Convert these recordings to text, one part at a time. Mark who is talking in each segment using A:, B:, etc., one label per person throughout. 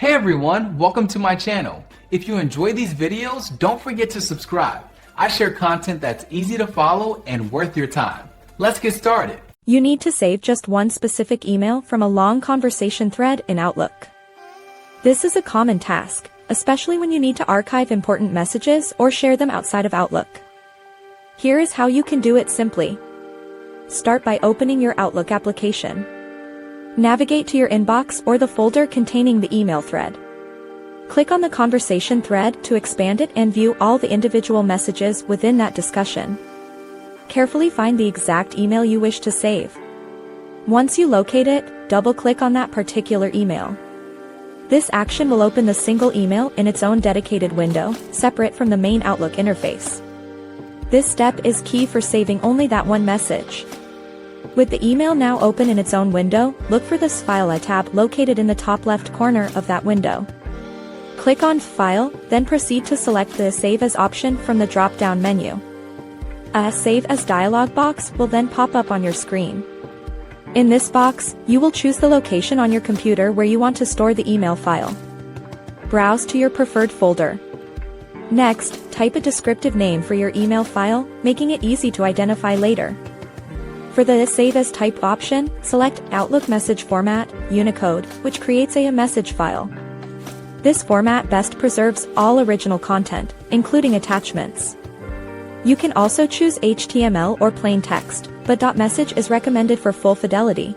A: Hey everyone, welcome to my channel. If you enjoy these videos, don't forget to subscribe. I share content that's easy to follow and worth your time. Let's get started.
B: You need to save just one specific email from a long conversation thread in Outlook. This is a common task, especially when you need to archive important messages or share them outside of Outlook. Here is how you can do it simply. Start by opening your Outlook application. Navigate to your inbox or the folder containing the email thread. Click on the conversation thread to expand it and view all the individual messages within that discussion. Carefully find the exact email you wish to save. Once you locate it, double-click on that particular email. This action will open the single email in its own dedicated window, separate from the main Outlook interface. This step is key for saving only that one message. With the email now open in its own window, look for the File tab located in the top left corner of that window. Click on File, then proceed to select the Save As option from the drop-down menu. A Save As dialog box will then pop up on your screen. In this box, you will choose the location on your computer where you want to store the email file. Browse to your preferred folder. Next, type a descriptive name for your email file, making it easy to identify later. For the Save As type option, select Outlook Message Format, Unicode, which creates a message file. This format best preserves all original content, including attachments. You can also choose HTML or plain text, but .message is recommended for full fidelity.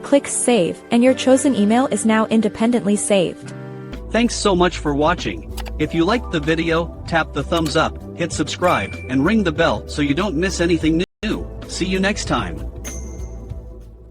B: Click Save, and your chosen email is now independently saved.
C: Thanks so much for watching. If you liked the video, tap the thumbs up, hit subscribe, and ring the bell so you don't miss anything new. See you next time.